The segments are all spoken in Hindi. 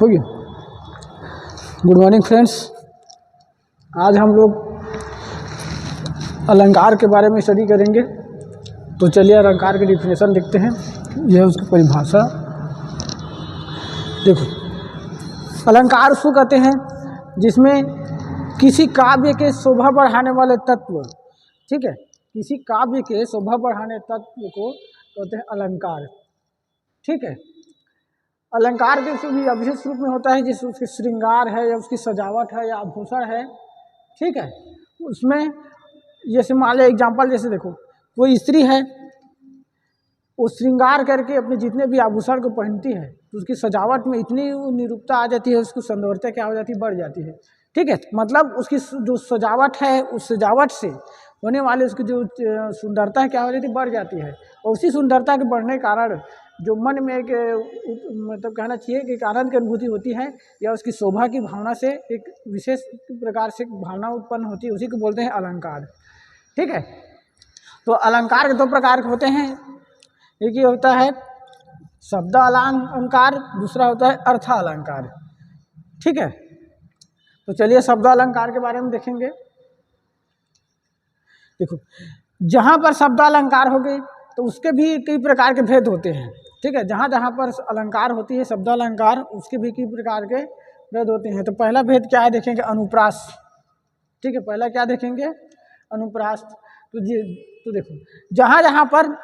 हो गया। गुड मॉर्निंग फ्रेंड्स, आज हम लोग अलंकार के बारे में स्टडी करेंगे। तो चलिए अलंकार की डिफिनेशन देखते हैं। यह उसकी परिभाषा देखो। अलंकार उसको कहते हैं जिसमें किसी काव्य के शोभा बढ़ाने वाले तत्व, ठीक है, किसी काव्य के शोभा बढ़ाने तत्व को कहते हैं अलंकार, ठीक है। अलंकार के भी अविशेष रूप में होता है, जिस उसके श्रृंगार है या उसकी सजावट है या आभूषण है, ठीक है। उसमें जैसे मान लो एग्जाम्पल, जैसे देखो कोई स्त्री है, वो श्रृंगार करके अपने जितने भी आभूषण को पहनती है तो उसकी सजावट में इतनी निरूपता आ जाती है, उसकी सौंदर्यता क्या हो जाती है, बढ़ जाती है, ठीक है। मतलब उसकी जो सजावट है, उस सजावट से होने वाले उसकी जो सुंदरता है क्या हो जाती है, बढ़ जाती है। और उसी सुंदरता के बढ़ने के कारण जो मन में एक मतलब कहना चाहिए कि एक आनंद की अनुभूति होती है, या उसकी शोभा की भावना से एक विशेष प्रकार से भावना उत्पन्न होती है, उसी को बोलते हैं अलंकार, ठीक है। तो अलंकार के दो प्रकार के होते हैं। एक ही होता है शब्द अलंकार, दूसरा होता है अर्थ अलंकार, ठीक है। तो चलिए शब्द अलंकार के बारे में देखेंगे। देखो, जहाँ पर शब्द अलंकार हो गई तो उसके भी कई प्रकार के भेद होते हैं, ठीक है। जहाँ जहाँ पर अलंकार होती है शब्द अलंकार, उसके भी कई प्रकार के भेद होते हैं। तो पहला भेद क्या है देखेंगे, अनुप्रास, ठीक है। पहला क्या देखेंगे, अनुप्रास। तो देखो जहाँ जहाँ पर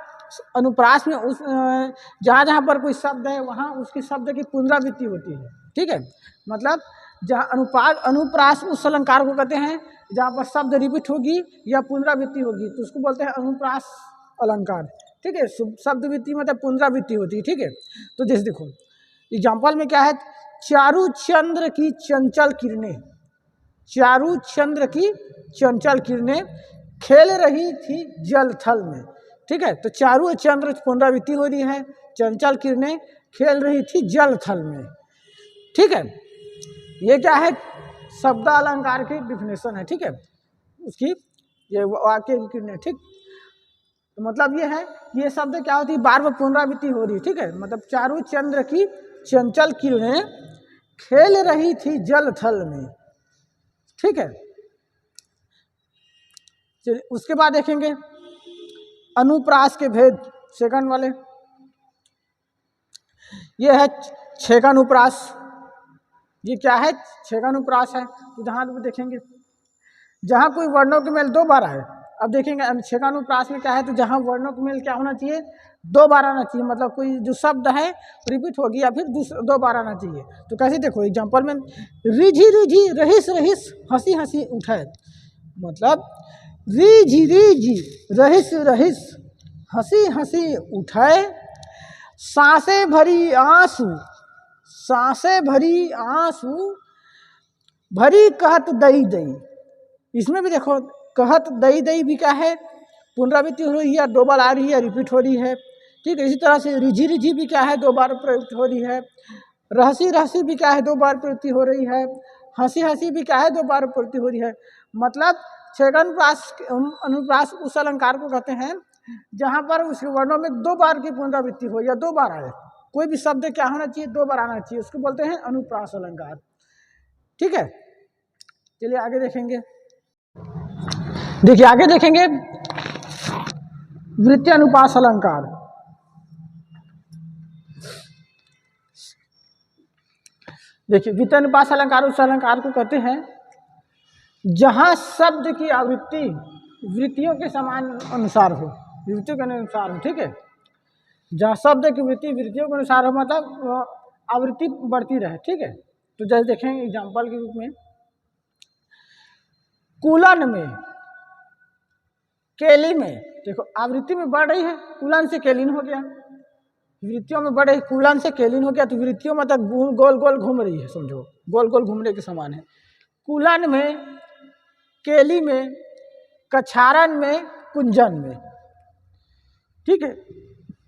अनुप्रास में उस जहाँ जहाँ पर कोई शब्द है वहाँ उसकी शब्द की पुनरावृत्ति होती है, ठीक है। मतलब जहाँ अनुप्रास उस अलंकार को कहते हैं जहाँ पर शब्द रिपीट होगी या पुनरावृत्ति होगी, तो उसको बोलते हैं अनुप्रास अलंकार, ठीक है। शब्दवृत्ति मतलब पुनरावृत्ति होती है, ठीक है। तो जैसे देखो एग्जाम्पल में क्या है, चारु चंद्र की चंचल किरणें, चारु चंद्र की चंचल किरणें खेल रही थी जल थल में, ठीक है। तो चारु चंद्र पुनरावृत्ति हो रही है, चंचल किरणें खेल रही थी जल थल में, ठीक है। ये क्या है, शब्द अलंकार की डिफिनेशन है, ठीक है, उसकी ये वाक्य की किरणें, ठीक। तो मतलब ये है, ये शब्द क्या होती है, बार बार पुनरावृत्ति हो रही है, ठीक है। मतलब चारु चंद्र की चंचल किरणें खेल रही थी जल थल में, ठीक है। चलिए उसके बाद देखेंगे अनुप्रास के भेद, सेकंड वाले। ये है छेकानुप्रास। ये क्या है, छेकानुप्रास है। तो जहाँ देखेंगे जहाँ कोई वर्णों के मेल दो बार आए, अब देखेंगे छेकानुप्रास में क्या है, तो जहाँ वर्णों के मेल क्या होना चाहिए, दो बार आना चाहिए। मतलब कोई जो शब्द है रिपीट होगी या फिर दो बार आना चाहिए। तो कैसे देखो एग्जाम्पल में, रिझी रिझी रहिस रहिस हंसी हंसी उठाए, मतलब रिझी रिझी रहिस रहिस हंसी हंसी उठाए, सांसें भरी आंसू, सांसें भरी आंसू भरी कहत दई दई। इसमें भी देखो कहत दई दई भी क्या है, पुनरावृत्ति हो रही है, दो बार आ रही है, रिपीट हो रही है, ठीक है। इसी तरह से रिझी रिझी भी क्या है, दो बार प्रयुक्त हो रही है। रहसी रहसी भी क्या है, दो बार प्रयुक्ति हो रही है। हंसी हंसी भी क्या है, दो बार प्रयुक्ति हो रही है। मतलब छेकानुप्रास अनुप्रास उस अलंकार को कहते हैं जहाँ पर उसके वर्णों में दो बार की पुनरावृत्ति हो या दो बार आए। कोई भी शब्द क्या होना चाहिए, दो बार आना चाहिए, उसको बोलते हैं अनुप्रास अलंकार, ठीक है। चलिए आगे देखेंगे। देखिए आगे देखेंगे वृत्यानुप्रास अलंकार। देखिए वृत्यानुप्रास अलंकार उस अलंकार को कहते हैं जहाँ शब्द की आवृत्ति वृत्तियों के समान अनुसार हो, वृत्तियों के अनुसार हो, ठीक है। जहाँ शब्द की वृत्ति वृत्तियों के अनुसार हो, मतलब आवृत्ति बढ़ती रहे, ठीक है। तो जैसे देखेंगे एग्जाम्पल के रूप में, कुलन में केली में, देखो आवृत्ति में बढ़ रही है, कुलन से केलिन हो गया, वृत्तियों में बढ़ रही, कुलन से केलिन हो गया, तो वृत्तियों मतलब गोल गोल घूम रही है, समझो गोल गोल घूमने के समान है। कुलन में, केली में, कछारन में, कुंजन में, ठीक है।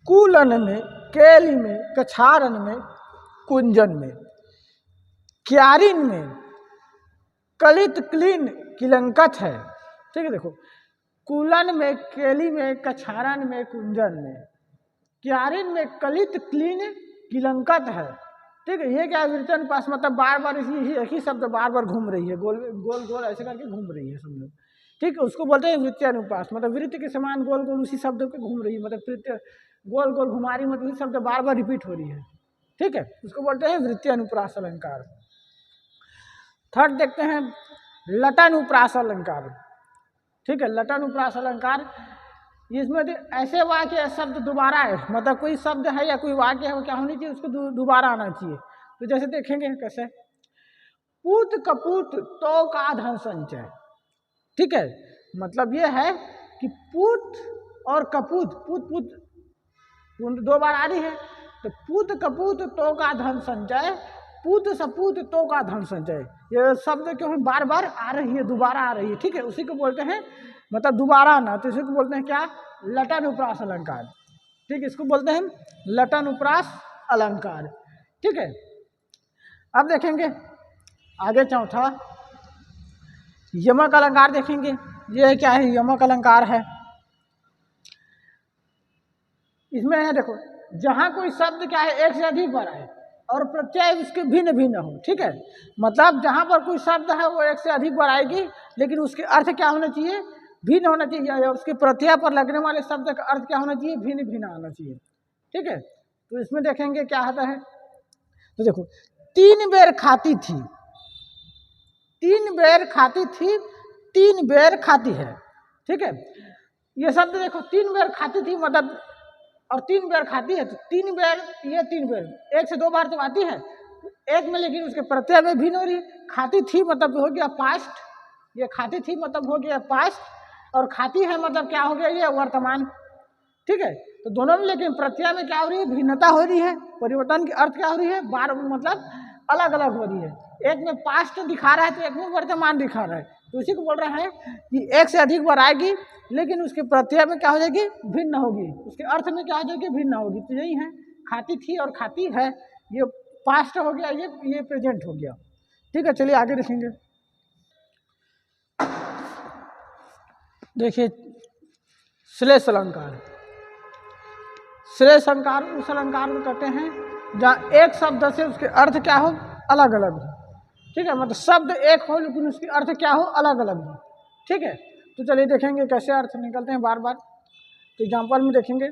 कुलन में, केली में, कछारन में, कुंजन में, क्यारिन में, कलित क्लीन किलंकत है, ठीक है। देखो कुलन में, केली में, कछारन में, कुंजन में, क्यारिन में कलित क्लीन किलंकत है, ठीक है। ये क्या है, वृत्तीय अनुप्रास मतलब बार बार इसी एक ही शब्द बार बार घूम रही है, गोल गोल गोल ऐसे करके घूम रही है समझो। ठीक है, उसको बोलते हैं वृत्तीय अनुप्रास, मतलब वृत्त के समान गोल गोल उसी शब्द पे घूम रही है, मतलब गोल गोल घुमा रही, मतलब शब्द बार बार रिपीट हो रही है। ठीक है, उसको बोलते हैं वृत्तीय अनुप्रास अलंकार। थर्ड देखते हैं लटानुप्रास अलंकार। ठीक है, लटानुप्रास अलंकार, इसमें ऐसे वाक्य शब्द दोबारा है, मतलब कोई शब्द है या कोई वाक्य है वो क्या होनी चाहिए, उसको दोबारा आना चाहिए। तो जैसे देखेंगे कैसे, पूत कपूत तो का धन संचय। ठीक है, मतलब ये है कि पूत और कपूत, पूत पूत दो बार आ रही है, तो पूत कपूत तो का धन संचय, पूत सपूत तो का धन संचय, ये शब्द क्यों बार बार आ रही है, दोबारा आ रही है। ठीक है, उसी को बोलते हैं, मतलब दोबारा आना, तो इसी को बोलते हैं क्या, लटानुप्रास अलंकार। ठीक है, इसको बोलते हैं लटानुप्रास अलंकार। ठीक है, अब देखेंगे आगे चौथा यमक अलंकार देखेंगे। ये क्या है, यमक अलंकार है। इसमें है देखो, जहां कोई शब्द क्या है एक से अधिक बार आए और प्रत्यय उसके भिन्न भिन्न हो। ठीक है, मतलब जहां पर कोई शब्द है वो एक से अधिक बार आएगी, लेकिन उसके अर्थ क्या होना चाहिए, भिन्न होना चाहिए, या उसके प्रत्यय पर लगने वाले शब्द का अर्थ क्या होना चाहिए, भिन्न भिन्न आना चाहिए। ठीक है, तो इसमें देखेंगे क्या होता है, तो देखो, 3 बेर खाती थी, 3 बेर खाती थी, 3 बेर खाती है। ठीक है, ये शब्द देखो, 3 बेर खाती थी मतलब, और 3 बेर खाती है, तो 3 बेर, ये 3 बेर, 1 से 2 बार तो आती है एक में, लेकिन उसके प्रत्यय में भिन्न हो रही है। खाती थी मतलब हो गया पास्ट, ये खाती थी मतलब हो गया पास्ट, और खाती है मतलब क्या हो गया, ये वर्तमान। ठीक है, तो दोनों में लेकिन प्रत्यय में क्या हो रही है, भिन्नता हो रही है, परिवर्तन की अर्थ क्या हो रही है, बार मतलब अलग अलग हो रही है। एक में पास्ट दिखा रहा है तो एक में वर्तमान दिखा रहा है, तो इसी को बोल रहा है कि एक से अधिक बार आएगी, लेकिन उसके प्रत्यय में क्या हो जाएगी, भिन्न होगी, उसके अर्थ में क्या हो जाएगी, भिन्न होगी। तो यही है, खाती थी और खाती है, ये पास्ट हो गया, ये प्रेजेंट हो गया। ठीक है, चलिए आगे देखेंगे। देखिए श्लेष अलंकार। श्लेष अलंकार उस अलंकार में कहते हैं जहाँ एक शब्द से उसके अर्थ क्या हो, अलग अलग हो। ठीक है, मतलब शब्द एक हो लेकिन उसके अर्थ क्या हो, अलग अलग हो। ठीक है, तो चलिए देखेंगे कैसे अर्थ निकलते हैं बार बार। तो एग्जाम्पल में देखेंगे,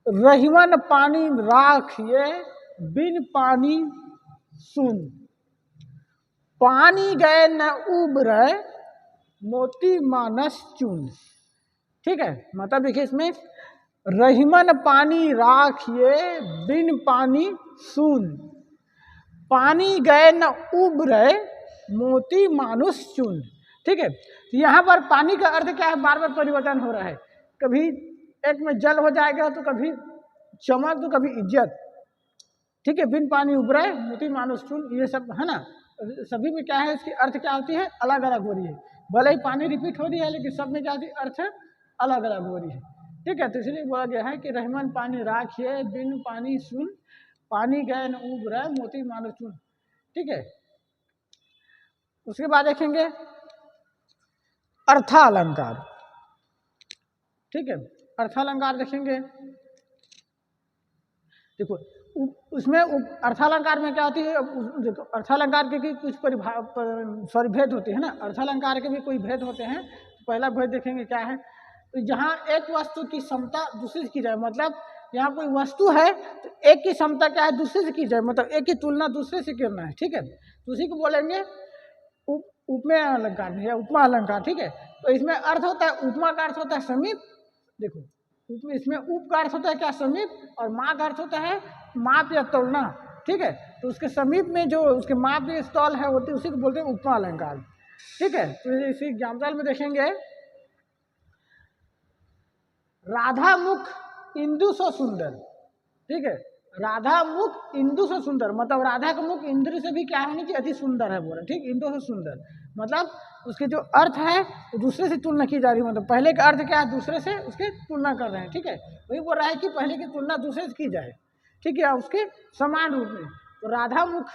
रहीमन पानी राखिए बिन पानी सुन, पानी गए न उबरे मोती मानस चून। ठीक है, मतलब देखिए इसमें, रहीमन पानी राखिए बिन पानी सुन, पानी गए न उबरे मोती मानुष चुन। ठीक है, तो यहाँ पर पानी का अर्थ क्या है, बार बार परिवर्तन हो रहा है, कभी एक में जल हो जाएगा तो कभी चमक तो कभी इज्जत। ठीक है, बिन पानी उबरे मोती मानुष चुन, ये सब है ना, सभी में क्या है, इसकी अर्थ क्या होती है, अलग अलग हो रही है। भले ही पानी रिपीट हो रही है लेकिन सब में क्या होती है, अर्थ अलग अलग हो रही है। ठीक है, तो इसलिए बोला गया है कि रहमान पानी राखिए बिन पानी सुन, पानी गए न उबरे मोती मानुष चुन। ठीक है, उसके बाद देखेंगे अर्थालंकार। ठीक है, अर्थालंकार देखेंगे, देखो उसमें अर्थालंकार में क्या होती है, देखो अर्थालंकार के भी कुछ भेद होते हैं ना, अर्थालंकार के भी कोई भेद होते हैं। पहला भेद देखेंगे क्या है, तो जहाँ एक वस्तु की समता दूसरे से की जाए, मतलब यहाँ कोई वस्तु है तो एक की समता क्या है, दूसरे से की जाए, मतलब एक की तुलना दूसरे से करना है। ठीक है, तो उसी को बोलेंगे उपमेय अलंकार या उपमा अलंकार। ठीक है, तो इसमें अर्थ होता है, उपमा का अर्थ होता है समीप, देखो इसमें उप का अर्थ होता है क्या, समीप, और माँ का अर्थ होता है माप या तोलना। ठीक है, तो उसके समीप में जो उसके माप या स्थल है होती है, उसी को बोलते हैं उपमा अलंकार। ठीक है, तो इसी एग्जाम्पल में देखेंगे, राधा मुख इंदु सो सुंदर। ठीक है, राधा मुख इंदु से सुंदर, मतलब राधा का मुख इंद्र से भी क्या होनी चाहिए, अति सुंदर है बोला। ठीक, इंदु से सुंदर मतलब उसके जो अर्थ है वो दूसरे से तुलना की जा रही है, मतलब पहले का अर्थ क्या है, दूसरे से उसके तुलना कर रहे हैं। ठीक है, वही बोल रहा है कि पहले की तुलना दूसरे से की जाए। ठीक है, उसके समान रूप में, तो राधा मुख,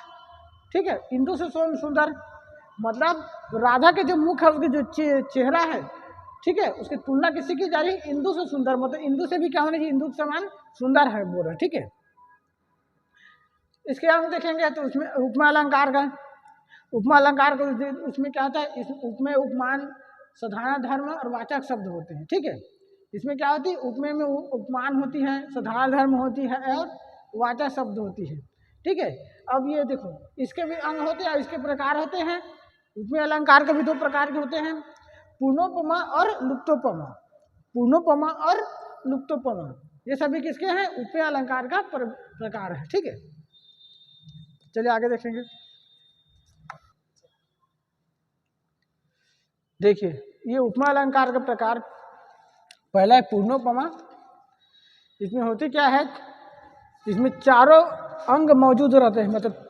ठीक है, इंदु से सुंदर मतलब तो राधा के जो मुख है, उसके जो चेहरा है, ठीक है, उसकी तुलना किससे की जा रही है, इंदु से सुंदर, मतलब इंदु से भी क्या होना चाहिए, इंदु के समान सुंदर है बोल रहे। ठीक है, इसके अंग देखेंगे तो उसमें उपमा अलंकार का, उपमा अलंकार को उसमें क्या होता है, इस उपमेय उपमान साधारण धर्म और वाचक शब्द होते हैं। ठीक है, इसमें क्या होती है, उपमेय में उपमान होती है, साधारण धर्म होती है और वाचक शब्द होती है। ठीक है, अब ये देखो इसके भी अंग होते हैं, इसके प्रकार होते हैं। उपमेय अलंकार के भी दो प्रकार के होते हैं, पूर्णोपमा और लुप्तोपमा। पूर्णोपमा और लुप्तोपमा ये सभी किसके हैं, उपमेय अलंकार का प्रकार है। ठीक है, चलिए आगे देखेंगे। देखिए ये उपमा अलंकार का प्रकार, पहला है पूर्णोपमा। इसमें होती क्या है, इसमें चारों अंग मौजूद रहते हैं, मतलब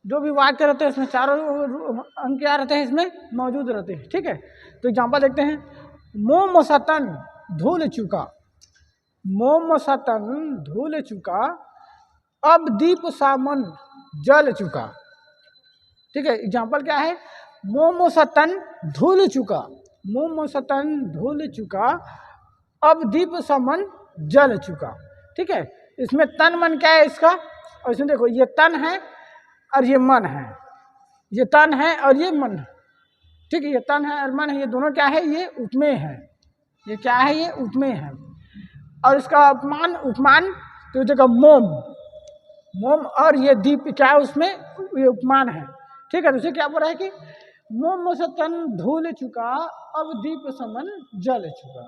जो भी वाक्य रहते हैं इसमें चारों अंग क्या रहते हैं, इसमें मौजूद रहते हैं। ठीक है, तो एग्जाम्पल देखते हैं। मोम सतन धूल चुका, मोम सतन धूल चुका, अब दीप सामन जल चुका। ठीक है, एग्जाम्पल क्या है, मोम सतन धूल चुका, मोम सतन धूल चुका, अब दीप समन जल चुका। ठीक है, इसमें तन मन क्या है इसका, और इसमें देखो ये तन है और ये मन है, ये तन है और ये मन है। ठीक है, ये तन है और मन है, ये दोनों क्या है, ये उपमेय है, ये क्या है, ये उपमेय है। और इसका उपमान, उपमान तो देखो मोम, मोम और ये दीप क्या है, उसमें ये उपमान है। ठीक है, तो उसे क्या बोल रहा है कि मोम से तन धूल चुका, अब दीप समन जल चुका।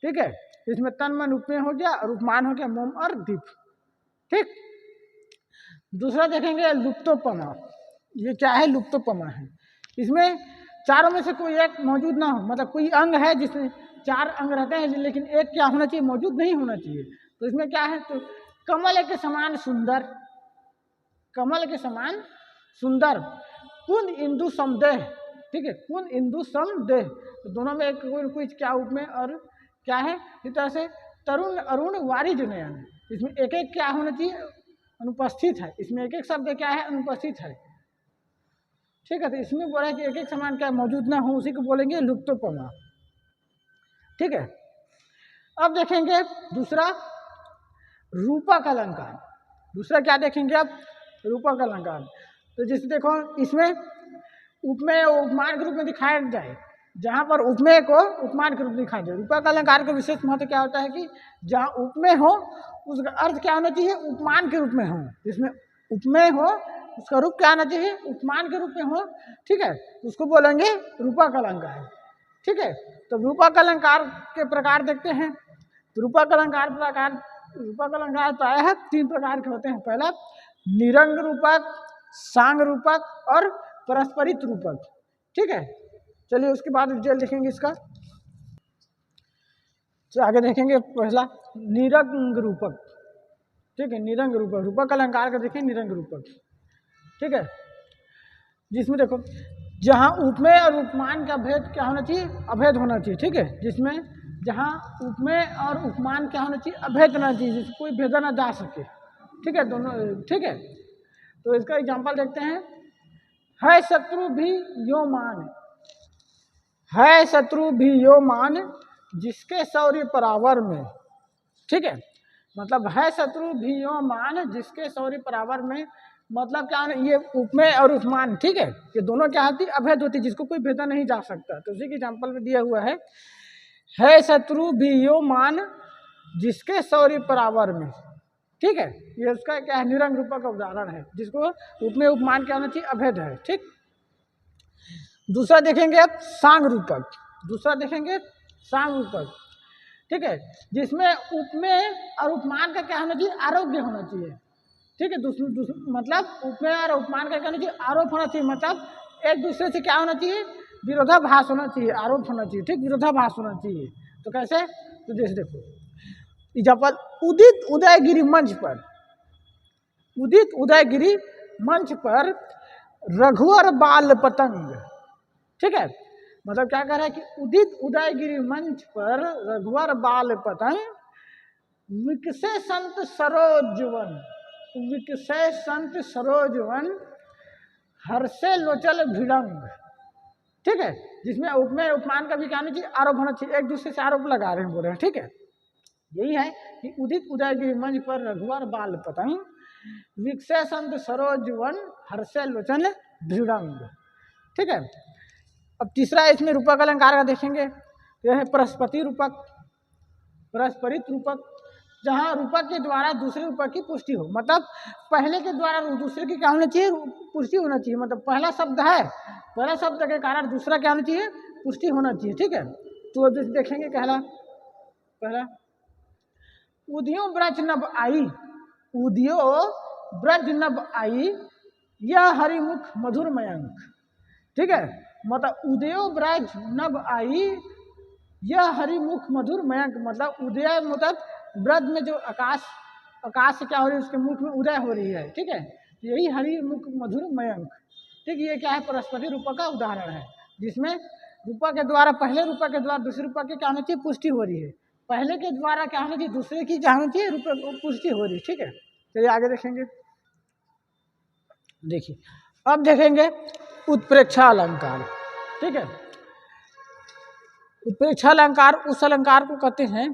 ठीक है, इसमें तन मन उपमेय हो गया और उपमान हो गया मोम और दीप। ठीक, दूसरा देखेंगे लुप्तोपमा। ये क्या है, लुप्तोपमा है। इसमें चारों में से कोई एक मौजूद ना हो, मतलब कोई अंग है जिसमें चार अंग रहते हैं लेकिन एक क्या होना चाहिए, मौजूद नहीं होना चाहिए। तो इसमें क्या है, तो कमल के समान सुंदर, कमल के समान सुंदर, कुन इंदु समदेह। ठीक है, कुन इंदु समदेह, तो दोनों में एक कोई क्या उपमेय और क्या है, इस तरह से तरुण अरुण वारिज नयन, इसमें एक एक क्या होना चाहिए, अनुपस्थित है, इसमें एक एक शब्द क्या है, अनुपस्थित है। ठीक है, तो इसमें बोला है कि एक एक समान क्या मौजूद ना हो, उसी को बोलेंगे लुप्तोपमा। ठीक है, अब देखेंगे दूसरा रूपक अलंकार। दूसरा क्या देखेंगे अब, रूपक अलंकार। तो जैसे देखो इसमें उपमेय उपमान के रूप में दिखाया जाए, जहाँ पर उपमेय को उपमान के रूप में दिखाया जाए। रूपक अलंकार का विशेष महत्व क्या होता है कि जहाँ उपमेय हो उसका अर्थ क्या होना चाहिए, उपमान के रूप में हो। जिसमें उपमेय हो उसका रूप क्या आना चाहिए, उपमान के रूप में हो। ठीक है, उसको बोलेंगे रूपक अलंकार। ठीक है, तो रूपक अलंकार के प्रकार देखते हैं। तो रूपक अलंकार प्रकार, रूपक अलंकार प्रायः तीन प्रकार के होते हैं। पहला निरंग रूपक, सांग रूपक और परस्परित रूपक। ठीक है, चलिए उसके बाद डिटेल देखेंगे इसका। तो आगे देखेंगे पहला निरंग रूपक। ठीक है, निरंग रूपक, रूपक अलंकार का देखें निरंग रूपक। ठीक है, जिसमें देखो जहाँ उपमेय और उपमान का भेद क्या होना चाहिए, अभेद होना चाहिए। ठीक है, जिसमें जहाँ उपमेय और उपमान क्या होना चाहिए, अभेद होना चाहिए, जिसको कोई भेदा ना जा सके। ठीक है, दोनों। ठीक है, तो इसका एग्जाम्पल देखते हैं। है शत्रु भी यो मान, है शत्रु भी यो मान, जिसके शौर्य परावर में। ठीक है, मतलब है शत्रु भी यो मान, जिसके शौर्य परावर में, मतलब क्या है, ये उपमेय और उपमान। ठीक है, ये दोनों क्या होती है, अभेद होती है, जिसको कोई भेदा नहीं जा सकता। तो उसी के एग्जाम्पल में दिया हुआ है शत्रु भी यो मान, जिसके शौर्य परावर में। ठीक है, ये उसका क्या है, निरंग रूपक का उदाहरण है, जिसको उपमेय उपमान क्या होना चाहिए, अभेद है। ठीक, दूसरा देखेंगे अब सांग रूपक। दूसरा देखेंगे सांग रूपक। ठीक है, जिसमें उपमेय और उपमान का क्या होना चाहिए, आरोग्य होना चाहिए। ठीक है, मतलब उपमेय और उपमान का क्या होना चाहिए, आरोप होना चाहिए, मतलब एक दूसरे से क्या होना चाहिए, विरोधाभास होना चाहिए, आरोप होना चाहिए। ठीक, विरोधाभास होना चाहिए। तो कैसे, तो जैसे देखो एग्जाम्पल, उदित उदयगिरी मंच पर, उदित उदयगिरी मंच पर रघुवर बाल पतंग। ठीक है, मतलब क्या कह रहा है कि उदित उदयगिरी मंच पर रघुवर बाल पतंग, विकसे संत सरोजवन, विकसे संत सरोजवन, हर्षे लोचल भिड़ंग। ठीक है, जिसमें उपमेय उपमान का भी क्या होना चाहिए, आरोप होना चाहिए, एक दूसरे से आरोप लगा रहे हैं, बोल रहे हैं। ठीक है, यही है कि उदित उदयगिरी मंच पर रघुवर बाल पतंग, विकसे संत सरोज वन हर्षे लोचन दृढ़ंग। ठीक है। अब तीसरा इसमें रूपक अलंकार का देखेंगे, यह है परस्पति रूपक, परस्परित रूपक, जहाँ रूपक के द्वारा दूसरे रूपक की पुष्टि हो, मतलब पहले के द्वारा दूसरे की क्या होना चाहिए, पुष्टि होना चाहिए। मतलब पहला शब्द है, पहला शब्द के कारण दूसरा क्या होना चाहिए, पुष्टि होना चाहिए। ठीक है। तो देखेंगे पहला उदियो ब्रज नभ आई, उदियो ब्रज नभ आई यह हरिमुख मधुर मयंक। ठीक है। मतलब उदयो ब्रज नभ आई यह हरिमुख मधुर मयंक, मतलब उदय मतलब ब्रज में जो आकाश से क्या हो रही है, उसके मुख में उदय हो रही है। ठीक है। यही हरिमुख मधुर मयंक। ठीक। ये क्या है, परस्पति रूपक का उदाहरण है, जिसमें रूपक के द्वारा पहले रूपक के द्वारा दूसरे रूपक की क्या होनी चाहिए, पुष्टि हो रही है। पहले के द्वारा क्या होना चाहिए, दूसरे की क्या होनी चाहिए, रूपक पुष्टि हो रही है। ठीक है। चलिए आगे देखेंगे। देखिए अब देखेंगे उत्प्रेक्षा अलंकार। ठीक है। उत्प्रेक्षा अलंकार उस अलंकार को कहते हैं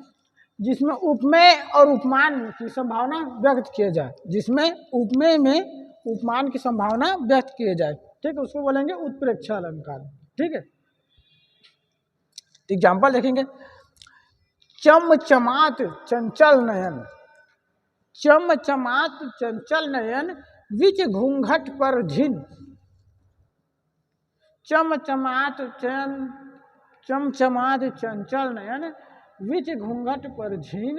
जिसमें उपमेय और उपमान की संभावना व्यक्त किया जाए, जिसमें उपमेय में उपमान की संभावना व्यक्त किए जाए। ठीक है। उसको बोलेंगे उत्प्रेक्षा अलंकार। ठीक है। एग्जाम्पल देखेंगे, चम चमात चंचल नयन, चम चमात चंचल नयन विच घूंघट पर झिन, चम चमात चमचमात चंचल नयन विच घूंघट पर झिन,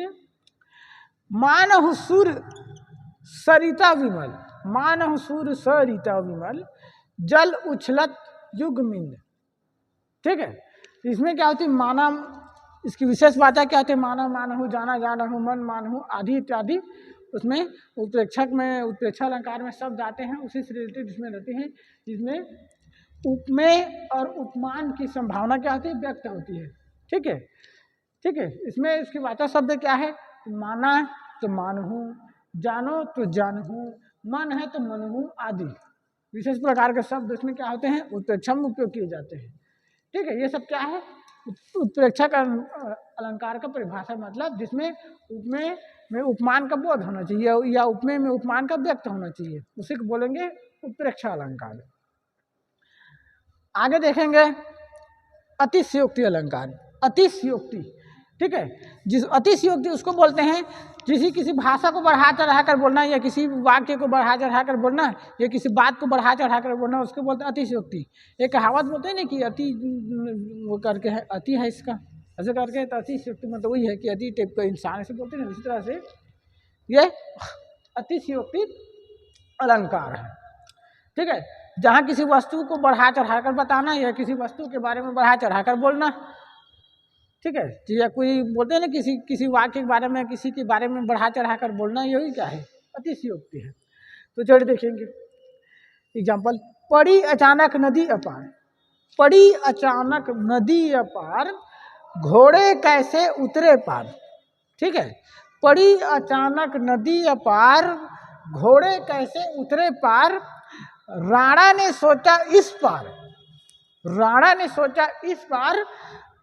मानहु सुर सरिता विमल, मानहु सुर सरिता विमल जल उछलत युगमिन। ठीक है। इसमें क्या होती है, माना, इसकी विशेष बात है क्या होती है, माना मानहु, जाना जानहु, मन मानहु आदि इत्यादि। उसमें उत्प्रेक्षक में उत्प्रेक्षा अलंकार में शब्द आते हैं, उसी से रिलेटेड इसमें रहते हैं, जिसमें उपमेय और उपमान की संभावना क्या होती है, व्यक्त होती है। ठीक है। ठीक है। इसमें इसकी वाचा शब्द क्या है, माना तो मानहु, जानो तो जानहु, मन है तो मनहु आदि विशेष प्रकार के शब्द इसमें क्या होते हैं, उत्प्रेक्षा में उपयोग किए जाते हैं। ठीक है। ये सब क्या है, उत्प्रेक्षा का अलंकार का परिभाषा, मतलब जिसमें उपमेय में उपमान का बोध होना चाहिए या उपमेय में उपमान का व्यक्त होना चाहिए, उसी को बोलेंगे उत्प्रेक्षा अलंकार। आगे देखेंगे अतिशयोक्ति अलंकार। अतिशयोक्ति। ठीक है। जिस अतिशयोक्ति उसको बोलते हैं किसी भाषा को बढ़ा चढ़ा कर बोलना, या किसी वाक्य को बढ़ा चढ़ा कर बोलना, या किसी बात को बढ़ा चढ़ा कर बोलना, उसको बोलते हैं अतिशयोक्ति। एक कहावत बोलते हैं ना कि अति वो करके है, अति है इसका, ऐसे करके, तो अतिशयोक्ति मतलब वही है कि अति टाइप का इंसान, ऐसे बोलते हैं। इसी तरह से ये अतिशयोक्ति अलंकार है। ठीक है। जहाँ किसी वस्तु को बढ़ा चढ़ा कर बताना, या किसी वस्तु के बारे में बढ़ा चढ़ा कर बोलना। ठीक है। या कोई बोलते हैं ना किसी वाक्य के बारे में, किसी के बारे में बढ़ा चढ़ा कर बोलना, यही क्या है, अतिशयोक्ति है। तो चलिए देखेंगे एग्जाम्पल, पड़ी अचानक नदी अपार, पड़ी अचानक नदी अपार घोड़े कैसे उतरे पार। ठीक है। पड़ी अचानक नदी अपार घोड़े कैसे उतरे पार, राणा ने सोचा इस पार, राणा ने सोचा इस पार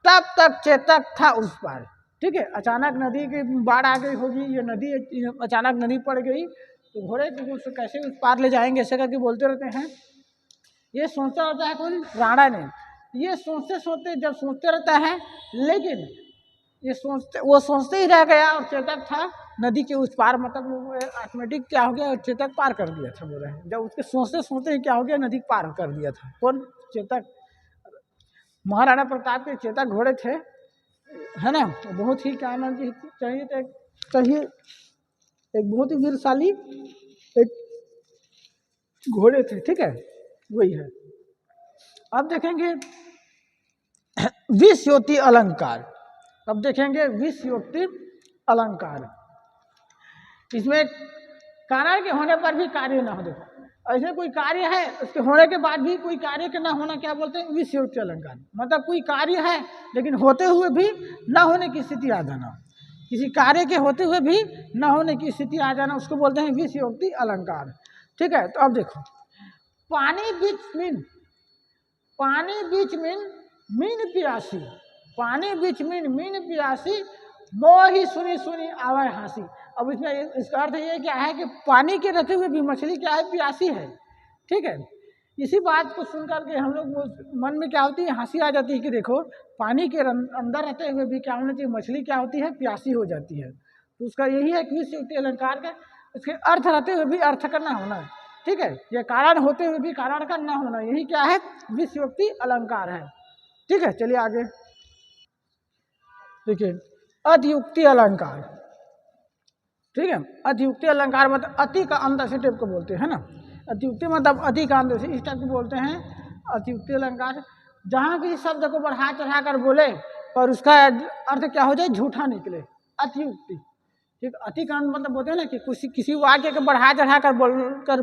तब तक चेतक था उस पार। ठीक है। अचानक नदी की बाढ़ आ गई होगी, ये नदी अचानक नदी पड़ गई, तो घोड़े को कैसे उस पार ले जाएंगे, ऐसे करके बोलते रहते हैं। ये सोचता रहता है कौन, राणा ने। ये सोचते सोचते जब सोचते रहता है, लेकिन वो सोचते ही रह गया और चेतक था नदी के उस पार, मतलब वो ऑटोमेटिक क्या हो गया, चेतक पार कर दिया था। बोल रहे हैं जब उसके सोचते सोचते ही क्या हो गया, नदी पार कर दिया था। कौन, चेतक। महाराणा प्रताप के चेतक घोड़े थे, है ना, बहुत ही क्या नाम चाहिए, एक बहुत ही वीरशाली एक घोड़े थे। ठीक है। वही है। अब देखेंगे विषयोक्ति अलंकार। अब देखेंगे विषयोक्ति अलंकार। इसमें कारण के होने पर भी कार्य ना हो, देखो ऐसे कोई कार्य है, उसके होने के बाद भी कोई कार्य के ना होना, क्या बोलते हैं, विषयोक्ति अलंकार। मतलब कोई कार्य है लेकिन होते हुए भी ना होने की स्थिति आ जाना, किसी कार्य के होते हुए भी ना होने की स्थिति आ जाना, उसको बोलते हैं विषयोक्ति अलंकार। ठीक है। तो अब देखो, पानी बीच मीन, पानी बीच मीन पियासी, पानी बीच मीन पियासी मोही सुनी सुनी आवे हंसी। अब इसमें इसका अर्थ ये क्या है कि पानी के रहते हुए भी मछली क्या है, प्यासी है। ठीक है, इसी बात को सुन करके हम लोग मन में क्या होती है, हंसी आ जाती है कि देखो पानी के अंदर रहते हुए भी क्या होना चाहिए, मछली क्या होती है, प्यासी हो जाती है। तो उसका यही है कि विषयोक्ति अलंकार का उसके अर्थ रहते हुए भी अर्थ का ना होना। ठीक है, ये कारण होते हुए भी कारण का ना होना, यही क्या है, विषयोक्ति अलंकार है। ठीक है, चलिए आगे देखिए अतियुक्ति अलंकार। ठीक है, अतियुक्ति अलंकार मतलब अति का अंत ऐसे टाइप को बोलते हैं ना, अतियुक्ति मतलब अति का अंत इस टाइप को बोलते हैं अतियुक्ति अलंकार। जहाँ किसी शब्द को बढ़ा चढ़ा कर बोले और उसका अर्थ क्या हो जाए, झूठा निकले, अतियुक्ति। ठीक, अति का अंत मतलब बोलते हैं ना कि किसी वाक्य को बढ़ा चढ़ा कर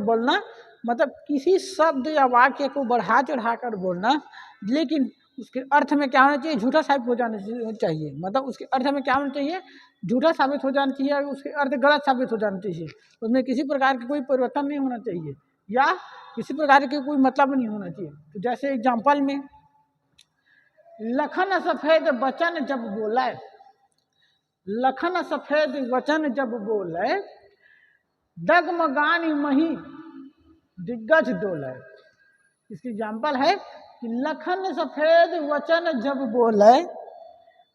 बोलना, मतलब किसी शब्द या वाक्य को बढ़ा चढ़ा कर बोलना, लेकिन उसके अर्थ में क्या होना चाहिए, झूठा साबित हो जाना चाहिए। मतलब उसके अर्थ में क्या होना चाहिए, झूठा साबित हो जाना चाहिए, उसके अर्थ गलत साबित हो जाना चाहिए, उसमें किसी प्रकार की कोई परिवर्तन नहीं होना चाहिए या किसी प्रकार के कोई मतलब नहीं होना चाहिए। तो जैसे एग्जाम्पल में, लखन सफेद वचन जब बोले, लखन सफेद वचन जब बोले, डगमगानी मही दिग्गज डोले। इसकी एग्जाम्पल है कि लखन सफेद वचन जब बोले,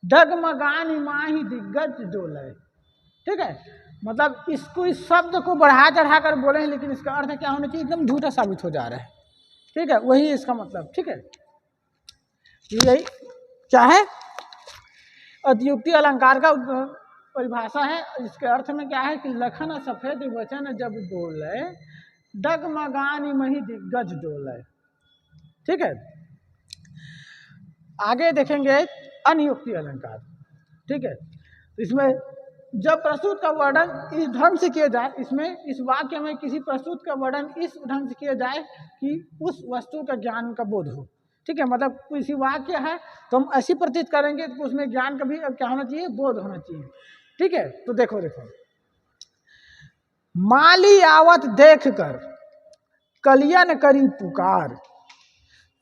डगमगानी माही दिग्गज डोले। ठीक है, मतलब इसको, इस शब्द को बढ़ा चढ़ा कर बोले हैं, लेकिन इसका अर्थ क्या होना चाहिए, एकदम झूठा साबित हो जा रहा है। ठीक है, वही इसका मतलब। ठीक है, यही क्या है, अतियुक्ति अलंकार का परिभाषा है। इसके अर्थ में क्या है कि लखन सफेद वचन जब बोले, डगमगानी मही दिग्गज डोले। ठीक है, आगे देखेंगे अनियुक्ति अलंकार। ठीक है, इसमें जब प्रस्तुत का वर्णन इस ढंग से किया जाए, इसमें इस वाक्य में किसी प्रस्तुत का वर्णन इस ढंग से किया जाए कि उस वस्तु का ज्ञान का बोध हो। ठीक है, मतलब किसी वाक्य है तो हम ऐसी प्रतीत करेंगे तो उसमें ज्ञान का भी क्या होना चाहिए, बोध होना चाहिए। ठीक है, तो देखो माली आवत देख कर कलियन करी पुकार,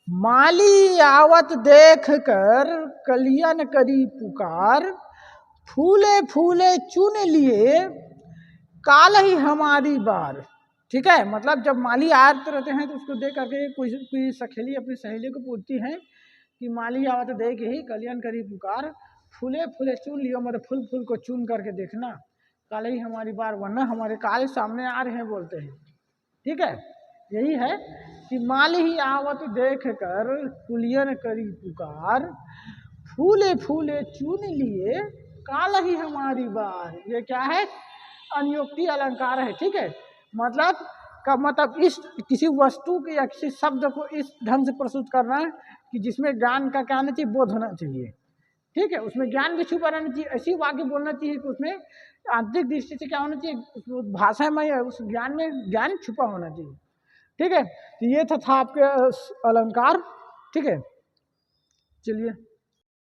माली आवत देख कर कलियन करी पुकार, फूले फूले चुन लिए काल ही हमारी बार। ठीक है, मतलब जब माली आते रहते हैं तो उसको देख करके कोई सहेली अपनी सहेली को पूछती है कि माली आवत देख ही कलियन करी पुकार, फूले फूले चुन लियो, मतलब फूल फूल को चुन करके देखना, काल ही हमारी बार, वरना हमारे काल सामने आ रहे हैं, बोलते हैं। ठीक है, यही है कि माली ही आवत देख कर कुलियन करी पुकार, फूले फूले चुन लिए काल ही हमारी बार। ये क्या है, अनियुक्ति अलंकार है। ठीक है, मतलब का मतलब इस किसी वस्तु के या किसी शब्द को इस ढंग से प्रस्तुत करना है कि जिसमें ज्ञान का क्या होना चाहिए, बोध होना चाहिए। ठीक है, उसमें ज्ञान भी छुपा रहना चाहिए, ऐसी वाक्य बोलना चाहिए कि उसमें आंतरिक दृष्टि से क्या होना चाहिए, उस भाषा में या उस ज्ञान में ज्ञान छुपा होना चाहिए। ठीक है, तो ये था आपके अलंकार। ठीक है, चलिए।